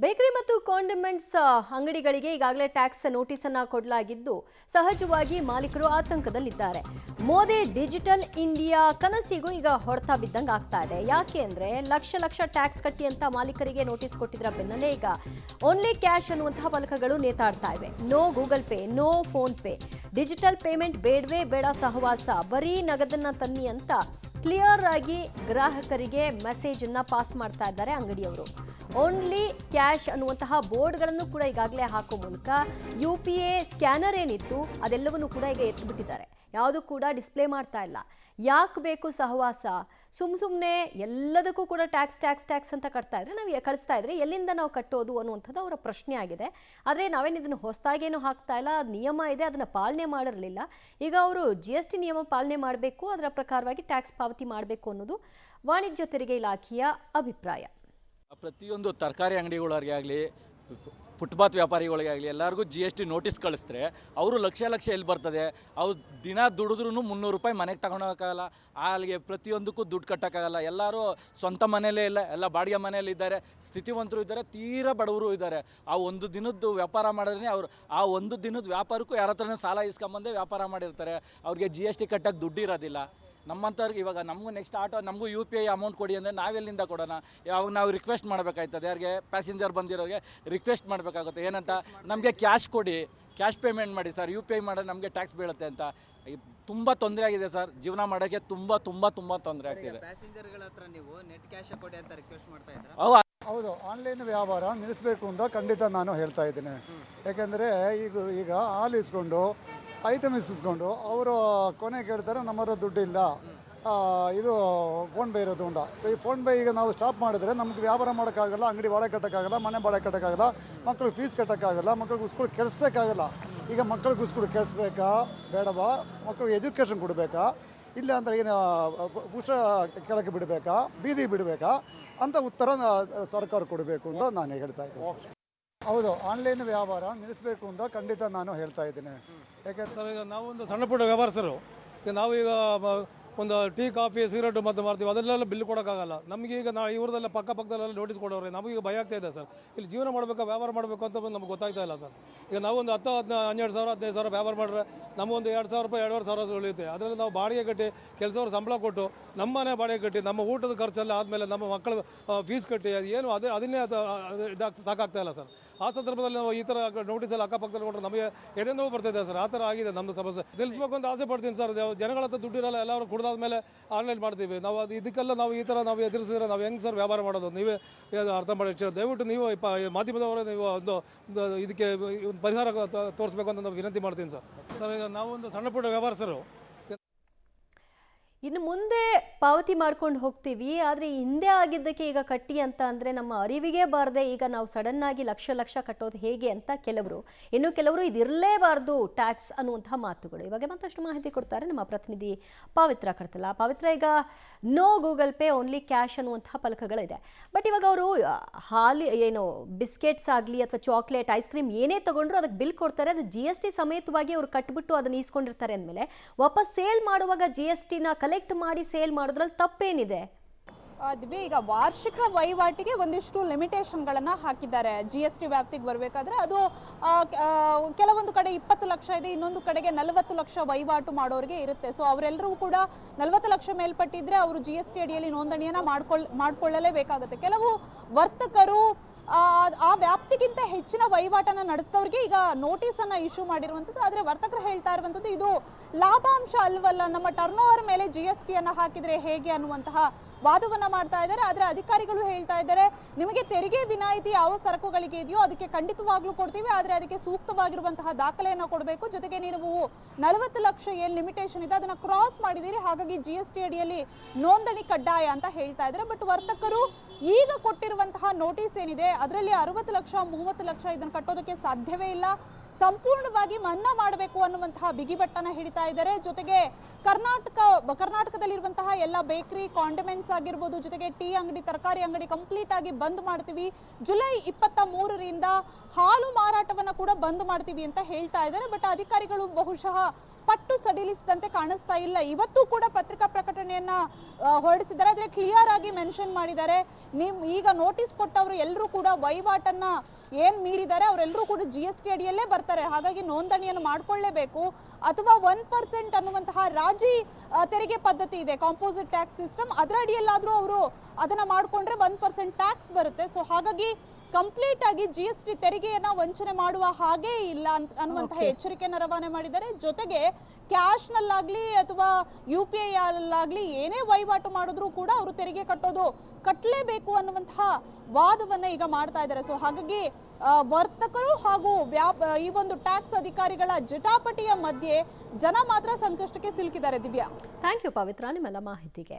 Bakery ಮತ್ತು condiments ಅಂಗಡಿಗಳಿಗೆ ಈಗಾಗಲೇ ಟ್ಯಾಕ್ಸ್ ನೋಟಿಸ್ ಅನ್ನು ಕೊಡಲಾಗಿದ್ದು ಸಹಜವಾಗಿ ಮಾಲೀಕರು ಆತಂಕದಲ್ಲಿದ್ದಾರೆ. ಮೋದಿ ಡಿಜಿಟಲ್ ಇಂಡಿಯಾ ಕನಸಿಗೂ ಈಗ ಹೊಡೆತ ಬಿದ್ದಂಗೆ ಆಗ್ತಾ ಇದೆ. ಯಾಕೆ ಅಂದ್ರೆ ಲಕ್ಷ ಟ್ಯಾಕ್ಸ್ ಕಟ್ಟಿ ಅಂತ ಮಾಲೀಕರಿಗೆ ನೋಟಿಸ್ ಕೊಟ್ಟಿದ್ರ ಬೆನ್ನಲ್ಲೇ ಈಗ ಓನ್ಲಿ ಕ್ಯಾಶ್ ಅನ್ನುವಂತಹ ಫಲಕಗಳು ನೇತಾಡ್ತಾ ಇವೆ. No Google Pay, no PhonePe, digital payment ಬೇಡವೇ ಬೇಡ ಸಹವಾಸ, ಬರೀ ನಗದನ್ನ ತನ್ನಿ ಅಂತ ಕ್ಲಿಯರ್ ಆಗಿ ಗ್ರಾಹಕರಿಗೆ ಮೆಸೇಜ್ ಅನ್ನ ಪಾಸ್ ಮಾಡ್ತಾ ಇದ್ದಾರೆ ಅಂಗಡಿಯವರು. ಓನ್ಲಿ ಕ್ಯಾಶ್ ಅನ್ನುವಂತಹ ಬೋರ್ಡ್ಗಳನ್ನು ಕೂಡ ಈಗಾಗಲೇ ಹಾಕೋ ಮೂಲಕ UPA ಸ್ಕ್ಯಾನರ್ ಏನಿತ್ತು ಅದೆಲ್ಲವನ್ನೂ ಕೂಡ ಈಗ ಎತ್ತಿಬಿಟ್ಟಿದ್ದಾರೆ. ಯಾವುದು ಕೂಡ ಡಿಸ್ಪ್ಲೇ ಮಾಡ್ತಾ ಇಲ್ಲ. ಯಾಕೆ ಬೇಕು ಸಹವಾಸ? ಸುಮ್ಮನೆ ಎಲ್ಲದಕ್ಕೂ ಕೂಡ ಟ್ಯಾಕ್ಸ್ ಅಂತ ಕಳಿಸ್ತಾ ಇದ್ರೆ ಎಲ್ಲಿಂದ ನಾವು ಕಟ್ಟೋದು ಅನ್ನುವಂಥದ್ದು ಅವರ ಪ್ರಶ್ನೆ ಆಗಿದೆ. ಆದರೆ ನಾವೇನು ಇದನ್ನು ಹೊಸದಾಗೇನು ಹಾಕ್ತಾ ಇಲ್ಲ, ನಿಯಮ ಇದೆ, ಅದನ್ನು ಪಾಲನೆ ಮಾಡಿರಲಿಲ್ಲ. ಈಗ ಅವರು GST ನಿಯಮ ಪಾಲನೆ ಮಾಡಬೇಕು, ಅದರ ಪ್ರಕಾರವಾಗಿ ಟ್ಯಾಕ್ಸ್ ಪಾವತಿ ಮಾಡಬೇಕು ಅನ್ನೋದು ವಾಣಿಜ್ಯ ತೆರಿಗೆ ಇಲಾಖೆಯ ಅಭಿಪ್ರಾಯ. ಪ್ರತಿಯೊಂದು ತರಕಾರಿ ಅಂಗಡಿಗಳಿಗೆ ಆಗಲಿ, ಫುಟ್ಪಾತ್ ವ್ಯಾಪಾರಿಗಳಿಗೆ ಆಗಲಿ ಎಲ್ಲರಿಗೂ GST ನೋಟಿಸ್ ಕಳಿಸಿದ್ರೆ ಅವರು ಲಕ್ಷ ಎಲ್ಲಿ ಬರ್ತದೆ? ಅವ್ರು ದಿನ ದುಡಿದ್ರೂ 300 ರೂಪಾಯಿ ಮನೆಗೆ ತಗೊಳಕ್ಕಾಗಲ್ಲ. ಅಲ್ಲಿಗೆ ಪ್ರತಿಯೊಂದಕ್ಕೂ ದುಡ್ಡು ಕಟ್ಟೋಕ್ಕಾಗಲ್ಲ. ಎಲ್ಲರೂ ಸ್ವಂತ ಮನೆಯಲ್ಲೇ ಇಲ್ಲ, ಎಲ್ಲ ಬಾಡಿಗೆ ಮನೆಯಲ್ಲಿ ಇದ್ದಾರೆ, ಸ್ಥಿತಿವಂತರು ಇದ್ದಾರೆ, ತೀರಾ ಬಡವರು ಇದ್ದಾರೆ. ಆ ಒಂದು ದಿನದ್ದು ವ್ಯಾಪಾರ ಮಾಡಿದ್ರೆ ಅವರು ಆ ಒಂದು ದಿನದ ವ್ಯಾಪಾರಕ್ಕೂ ಯಾರ ಹತ್ರನೇ ಸಾಲ ಇಸ್ಕೊಂಬಂದೇ ವ್ಯಾಪಾರ ಮಾಡಿರ್ತಾರೆ. ಅವ್ರಿಗೆ GST ಕಟ್ಟೋಕ್ಕೆ ದುಡ್ಡು ಇರೋದಿಲ್ಲ. ನಮ್ಮಂಥವ್ರಿಗೆ ಇವಾಗ ನಮಗೂ ನೆಕ್ಸ್ಟ್ ಆಟೋ ನಮಗೂ UPI ಅಮೌಂಟ್ ಕೊಡಿ ಅಂದರೆ ನಾವೆಲ್ಲಿಂದ ಕೊಡೋಣ? ಯಾವಾಗ ನಾವು ರಿಕ್ವೆಸ್ಟ್ ಮಾಡಬೇಕಾಯ್ತದೆ, ಯಾರಿಗೆ ಪ್ಯಾಸೆಂಜರ್ ಬಂದಿರೋರಿಗೆ ರಿಕ್ವೆಸ್ಟ್ ಮಾಡಬೇಕಾಗುತ್ತೆ. ಏನಂತ, ನಮಗೆ ಕ್ಯಾಶ್ ಕೊಡಿ, ಕ್ಯಾಶ್ ಪೇಮೆಂಟ್ ಮಾಡಿ ಸರ್, UPI ಮಾಡಿದ್ರೆ ನಮಗೆ ಟ್ಯಾಕ್ಸ್ ಬೀಳುತ್ತೆ ಅಂತ. ತುಂಬ ತೊಂದರೆ ಆಗಿದೆ ಸರ್, ಜೀವನ ಮಾಡೋಕ್ಕೆ ತುಂಬ ತೊಂದರೆ ಆಗ್ತಿದೆ. ಪ್ಯಾಸೆಂಜರ್ಗಳ ಹತ್ರ ನೀವು ನೆಟ್ ಕ್ಯಾಶ್ ಕೊಡಿ ಅಂತ ರಿಕ್ವೆಸ್ಟ್ ಮಾಡ್ತಾ ಇದ್ದೀರಾ? ಹೌದು, ಆನ್ಲೈನ್ ವ್ಯವಹಾರ ನಿಲ್ಲಿಸಬೇಕು ಅಂತ ಖಂಡಿತ ನಾನು ಹೇಳ್ತಾ ಇದ್ದೀನಿ. ಯಾಕೆಂದರೆ ಈಗ ಹಾಲು ಇಸ್ಕೊಂಡು ಐಟಮ್ ಇಸ್ಕೊಂಡು ಅವರು ಕೊನೆ ಕೇಳ್ತಾರೆ ನಮ್ಮ ಹತ್ರ ದುಡ್ಡಿಲ್ಲ, ಇದು ಫೋನ್ಪೇ ಇರೋದು ಉಂಟ. ಈ ಫೋನ್ಪೇ ಈಗ ನಾವು ಸ್ಟಾಪ್ ಮಾಡಿದ್ರೆ ನಮ್ಗೆ ವ್ಯಾಪಾರ ಮಾಡೋಕ್ಕಾಗಲ್ಲ, ಅಂಗಡಿ ಬಾಡಿಗೆ ಕಟ್ಟೋಕ್ಕಾಗಲ್ಲ, ಮನೆ ಬಾಡಿಗೆ ಕಟ್ಟೋಕ್ಕಾಗಲ್ಲ, ಮಕ್ಳಿಗೆ ಫೀಸ್ ಕಟ್ಟೋಕ್ಕಾಗಲ್ಲ, ಮಕ್ಳಿಗೆ ಸ್ಕೂಲ್ ಕೆಲ್ಸೋಕ್ಕಾಗಲ್ಲ. ಈಗ ಮಕ್ಳಿಗೆ ಸ್ಕೂಲ್ ಕೆಲ್ಸಬೇಕಾ ಬೇಡವಾ, ಮಕ್ಳಿಗೆ ಎಜುಕೇಷನ್ ಕೊಡಬೇಕಾ, ಇಲ್ಲ ಅಂದರೆ ಏನು ಪುಷ ಕೆಳಗೆ ಬಿಡಬೇಕಾ, ಬೀದಿ ಬಿಡಬೇಕಾ ಅಂತ ಉತ್ತರ ಸರ್ಕಾರ ಕೊಡಬೇಕು ಅಂತ ನಾನು ಹೇಳ್ತಾ ಇದ್ದೀನಿ. ಹೌದು, ಆನ್ಲೈನ್ ವ್ಯವಹಾರ ನಿಲ್ಲಿಸಬೇಕು ಅಂತ ಖಂಡಿತ ನಾನು ಹೇಳ್ತಾ ಇದ್ದೀನಿ. ಯಾಕೆಂದ್ರೆ ಸರ್, ಈಗ ನಾವೊಂದು ಸಣ್ಣ ಪುಟ್ಟ ವ್ಯವಹಾರಸ್ಥರು, ಈಗ ನಾವೀಗ ಒಂದು ಟೀ ಕಾಫಿ ಸಿಗರೇಟು ಮತ್ತು ಮಾಡ್ತೀವಿ, ಅದೆಲ್ಲ ಬಿಲ್ ಕೊಡೋಕ್ಕಾಗಲ್ಲ. ನಮಗೀಗ ಇವರದೆಲ್ಲ ಪಕ್ಕದಲ್ಲೆಲ್ಲ ನೋಟಿಸ್ ಕೊಡೋರೆ, ನಮಗೀಗ ಭಯ ಆಗ್ತಾ ಇದೆ ಸರ್. ಇಲ್ಲಿ ಜೀವನ ಮಾಡಬೇಕು, ವ್ಯಾಪಾರ ಮಾಡಬೇಕು ಅಂತ ನಮ್ಗೆ ಗೊತ್ತಾಗ್ತಾ ಇಲ್ಲ ಸರ್. ಈಗ ನಾವೊಂದು 10, 12 ಸಾವಿರ 15 ಸಾವಿರ ವ್ಯಾಪಾರ ಮಾಡಿದ್ರೆ ನಮಗೊಂದು 2,000 ರೂಪಾಯಿ 2,500 ಉಳಿಯುತ್ತೆ. ಅದರಲ್ಲಿ ನಾವು ಬಾಡಿಗೆ ಕಟ್ಟಿ ಕೆಲಸವ್ರು ಸಂಬಳ ಕೊಟ್ಟು ನಮ್ಮ ಮನೆ ಬಾಡಿಗೆ ಕಟ್ಟಿ ನಮ್ಮ ಊಟದ ಖರ್ಚೆಲ್ಲ ಆದಮೇಲೆ ನಮ್ಮ ಮಕ್ಕಳ ಫೀಸ್ ಕಟ್ಟಿ ಏನು ಅದನ್ನೇ ಸಾಕಾಗ್ತಾ ಇಲ್ಲ ಸರ್. ಆ ಸಂದರ್ಭದಲ್ಲಿ ನಾವು ಈ ಥರ ನೋಟಿಸಲ್ಲಿ ಅಕ್ಕಪಕ್ಕದಲ್ಲಿ ಕೊಟ್ಟರೆ ನಮಗೆ ಎದೆಂದೋ ಬರ್ತಿದೆ ಸರ್. ಆ ಥರ ಆಗಿದೆ ನಮ್ಮದು ಸಮಸ್ಯೆ. ನಿಲ್ಲಿಸ್ಬೇಕು ಅಂತ ಆಸೆ ಪಡ್ತೀನಿ ಸರ್. ಜನಗಳ ಹತ್ರ ದುಡ್ಡಿರಲ್ಲ, ಎಲ್ಲರೂ ಕುಡ್ದಾದ ಮೇಲೆ ಆನ್ಲೈನ್ ಮಾಡ್ತೀವಿ ನಾವು. ಇದಕ್ಕೆಲ್ಲ ನಾವು ಈ ಥರ ನಾವು ಎದುರಿಸಿದ್ರೆ ನಾವು ಹೆಂಗೆ ಸರ್ ವ್ಯಾಪಾರ ಮಾಡೋದು? ನೀವೇ ಅರ್ಥ ಮಾಡಿ. ದಯವಿಟ್ಟು ನೀವು ಮಾಧ್ಯಮದವರೇ ನೀವು ಒಂದು ಇದಕ್ಕೆ ಪರಿಹಾರ ತೋರಿಸ್ಬೇಕು ಅಂತ ನಾವು ವಿನಂತಿ ಮಾಡ್ತೀನಿ ಸರ್. ಸರ್, ಈಗ ನಾವೊಂದು ಸಣ್ಣ ಪುಟ್ಟ ವ್ಯವಹಾರಸ್ಥರು, ಇನ್ನು ಮುಂದೆ ಪಾವತಿ ಮಾಡ್ಕೊಂಡು ಹೋಗ್ತೀವಿ, ಆದರೆ ಹಿಂದೆ ಆಗಿದ್ದಕ್ಕೆ ಈಗ ಕಟ್ಟಿ ಅಂತ ಅಂದರೆ ನಮ್ಮ ಅರಿವಿಗೆ ಬಾರದೆ ಈಗ ನಾವು ಸಡನ್ನಾಗಿ ಲಕ್ಷ ಕಟ್ಟೋದು ಹೇಗೆ ಅಂತ ಇನ್ನು ಕೆಲವರು ಇದಿರಲೇಬಾರ್ದು ಟ್ಯಾಕ್ಸ್ ಅನ್ನುವಂತಹ ಮಾತುಗಳು. ಇವಾಗ ಮತ್ತಷ್ಟು ಮಾಹಿತಿ ಕೊಡ್ತಾರೆ ನಮ್ಮ ಪ್ರತಿನಿಧಿ ಪವಿತ್ರ ಕಡ್ತಲ್ಲ. ಪವಿತ್ರ, ಈಗ no Google Pay, only cash ಅನ್ನುವಂತಹ ಫಲಕಗಳಿದೆ. ಬಟ್ ಇವಾಗ ಅವರು ಏನು ಬಿಸ್ಕೆಟ್ಸ್ ಆಗಲಿ ಅಥವಾ ಚಾಕ್ಲೇಟ್, ಐಸ್ ಕ್ರೀಮ್ ಏನೇ ತಗೊಂಡ್ರು ಅದಕ್ಕೆ ಬಿಲ್ ಕೊಡ್ತಾರೆ. ಅದು GST ಸಮೇತವಾಗಿ ಅವ್ರು ಕಟ್ಬಿಟ್ಟು ಅದನ್ನು ಈಸ್ಕೊಂಡಿರ್ತಾರೆ ಅಂದಮೇಲೆ ವಾಪಸ್ ಸೇಲ್ ಮಾಡುವಾಗ GSTನ ಕಲೆಕ್ಟ್ ಮಾಡಿ ಸೇಲ್ ಮಾಡೋದ್ರಲ್ಲಿ ತಪ್ಪೇನಿದೆ? ದಿವ್ಯ, ಈಗ ವಾರ್ಷಿಕ ವಹಿವಾಟಿಗೆ ಒಂದಿಷ್ಟು ಲಿಮಿಟೇಷನ್ಗಳನ್ನು ಹಾಕಿದ್ದಾರೆ. GST ವ್ಯಾಪ್ತಿಗೆ ಬರಬೇಕಾದ್ರೆ ಅದು ಕೆಲವೊಂದು ಕಡೆ 20 ಲಕ್ಷ ಇದೆ, ಇನ್ನೊಂದು ಕಡೆಗೆ 40 ಲಕ್ಷ ವಹಿವಾಟು ಮಾಡೋರಿಗೆ ಇರುತ್ತೆ. ಸೊ ಅವರೆಲ್ಲರೂ ಕೂಡ 40 ಲಕ್ಷ ಮೇಲ್ಪಟ್ಟಿದ್ರೆ ಅವರು GST ಅಡಿಯಲ್ಲಿ ನೋಂದಣಿಯನ್ನು ಮಾಡ್ಕೊಳ್ಳಲೇಬೇಕಾಗುತ್ತೆ. ಕೆಲವು ವರ್ತಕರು ಆ ವ್ಯಾಪ್ತಿಗಿಂತ ಹೆಚ್ಚಿನ ವಹಿವಾಟನ್ನು ನಡೆಸಿದವರಿಗೆ ಈಗ ನೋಟಿಸನ್ನು ಇಶ್ಯೂ ಮಾಡಿರುವಂಥದ್ದು. ಆದರೆ ವರ್ತಕರು ಹೇಳ್ತಾ ಇರುವಂಥದ್ದು ಇದು ಲಾಭಾಂಶ ಅಲ್ವಲ್ಲ, ನಮ್ಮ ಟರ್ನ್ ಓವರ್ ಮೇಲೆ GSTಯನ್ನು ಹಾಕಿದರೆ ಹೇಗೆ ಅನ್ನುವಂತಹ ವಾದವನ್ನು ಮಾಡ್ತಾ ಇದ್ದಾರೆ. ಆದರೆ ಅಧಿಕಾರಿಗಳು ಹೇಳ್ತಾ ಇದ್ದಾರೆ, ನಿಮಗೆ ತೆರಿಗೆ ವಿನಾಯಿತಿ ಯಾವ ಸರಕುಗಳಿಗೆ ಇದೆಯೋ ಅದಕ್ಕೆ ಖಂಡಿತವಾಗ್ಲೂ ಕೊಡ್ತೀವಿ, ಆದರೆ ಅದಕ್ಕೆ ಸೂಕ್ತವಾಗಿರುವಂತಹ ದಾಖಲೆಯನ್ನು ಕೊಡಬೇಕು. ಜೊತೆಗೆ ನೀವು 40 ಲಕ್ಷ ಏನು ಲಿಮಿಟೇಷನ್ ಇದೆ ಅದನ್ನು ಕ್ರಾಸ್ ಮಾಡಿದ್ದೀರಿ, ಹಾಗಾಗಿ GST ಅಡಿಯಲ್ಲಿ ನೋಂದಣಿ ಕಡ್ಡಾಯ ಅಂತ ಹೇಳ್ತಾ ಇದ್ದಾರೆ. ಬಟ್ ವರ್ತಕರು ಈಗ ಕೊಟ್ಟಿರುವಂತಹ ನೋಟಿಸ್ ಏನಿದೆ ಅದರಲ್ಲಿ 60 ಲಕ್ಷ 30 ಲಕ್ಷ ಇದನ್ನು ಕಟ್ಟೋದಕ್ಕೆ ಸಾಧ್ಯವೇ ಇಲ್ಲ, ಸಂಪೂರ್ಣವಾಗಿ ಮನ್ನಾ ಮಾಡಬೇಕು ಅನ್ನುವಂತಹ ಬಿಗಿಬಟ್ಟನ ಹಿಡಿತಾ ಇದ್ದಾರೆ. ಜೊತೆಗೆ ಕರ್ನಾಟಕದಲ್ಲಿರುವಂತಹ ಎಲ್ಲ ಬೇಕರಿ, ಕಾಂಡಿಮೆಂಟ್ಸ್ ಆಗಿರ್ಬೋದು, ಜೊತೆಗೆ ಟೀ ಅಂಗಡಿ, ತರಕಾರಿ ಅಂಗಡಿ ಕಂಪ್ಲೀಟ್ ಆಗಿ ಬಂದ್ ಮಾಡ್ತೀವಿ. ಜುಲೈ 23ರಿಂದ ಹಾಲು ಮಾರಾಟವನ್ನು ಕೂಡ ಬಂದ್ ಮಾಡ್ತೀವಿ ಅಂತ ಹೇಳ್ತಾ ಇದ್ದಾರೆ. ಬಟ್ ಅಧಿಕಾರಿಗಳು ಬಹುಶಃ ಪಟ್ಟು ಸಡಿಲಿಸಿದಂತೆ ಕಾಣಿಸ್ತಾ ಇಲ್ಲ. ಇವತ್ತು ಕೂಡ ಪತ್ರಿಕಾ ಪ್ರಕಟಣೆಯನ್ನ ಹೊರಡಿಸಿದ್ದಾರೆ. ಆದ್ರೆ ಕ್ಲಿಯರ್ ಆಗಿ ಮೆನ್ಷನ್ ಮಾಡಿದ್ದಾರೆ, ಈಗ ನೋಟಿಸ್ ಕೊಟ್ಟವರು ಎಲ್ಲರೂ ಕೂಡ ವಹಿವಾಟನ್ನ ಏನ್ ಮೀರಿದ್ದಾರೆ ಅವರೆಲ್ಲರೂ ಕೂಡ GST ಅಡಿಯಲ್ಲೇ ಬರ್ತಾರೆ. ಹಾಗಾಗಿ ನೋಂದಣಿಯನ್ನು ಮಾಡ್ಕೊಳ್ಳೇಬೇಕು. ಅಥವಾ 1% ಅನ್ನುವಂತಹ ರಾಜಿ ತೆರಿಗೆ ಪದ್ಧತಿ ಇದೆ, ಕಾಂಪೋಸಿಟ್ ಟ್ಯಾಕ್ಸ್ ಸಿಸ್ಟಮ್, ಅದರ ಅಡಿಯಲ್ಲಾದ್ರೂ ಅವರು ಅದನ್ನ ಮಾಡ್ಕೊಂಡ್ರೆ 1% ಟ್ಯಾಕ್ಸ್ ಬರುತ್ತೆ. ಸೊ ಹಾಗಾಗಿ ಕಂಪ್ಲೀಟ್ ಆಗಿ GST ತೆರಿಗೆಯನ್ನ ವಂಚನೆ ಮಾಡುವ ಹಾಗೇ ಇಲ್ಲ ಅನ್ನುವಂತಹ ಎಚ್ಚರಿಕೆಯನ್ನು ರವಾನೆ ಮಾಡಿದ್ದಾರೆ. ಜೊತೆಗೆ ಕ್ಯಾಶ್ ನಲ್ಲಾಗ್ಲಿ ಅಥವಾ UPI ಅಲ್ಲಾಗ್ಲಿ ಏನೇ ವಹಿವಾಟು ಮಾಡಿದ್ರು ಕೂಡ ಅವರು ತೆರಿಗೆ ಕಟ್ಟಲೇಬೇಕು ಅನ್ನುವಂತಹ ವಾದವನ್ನ ಈಗ ಮಾಡ್ತಾ ಇದ್ದಾರೆ. ಸೊ ಹಾಗಾಗಿ ವರ್ತಕರು ಹಾಗೂ ಈ ಒಂದು ಟ್ಯಾಕ್ಸ್ ಅಧಿಕಾರಿಗಳ ಜಟಾಪಟಿಯ ಮಧ್ಯೆ ಜನ ಮಾತ್ರ ಸಂಕಷ್ಟಕ್ಕೆ ಸಿಲುಕಿದ್ದಾರೆ. ದಿವ್ಯಾ, ಥ್ಯಾಂಕ್ ಯು ಪವಿತ್ರ ನಿಮ್ಮೆಲ್ಲ ಮಾಹಿತಿಗೆ.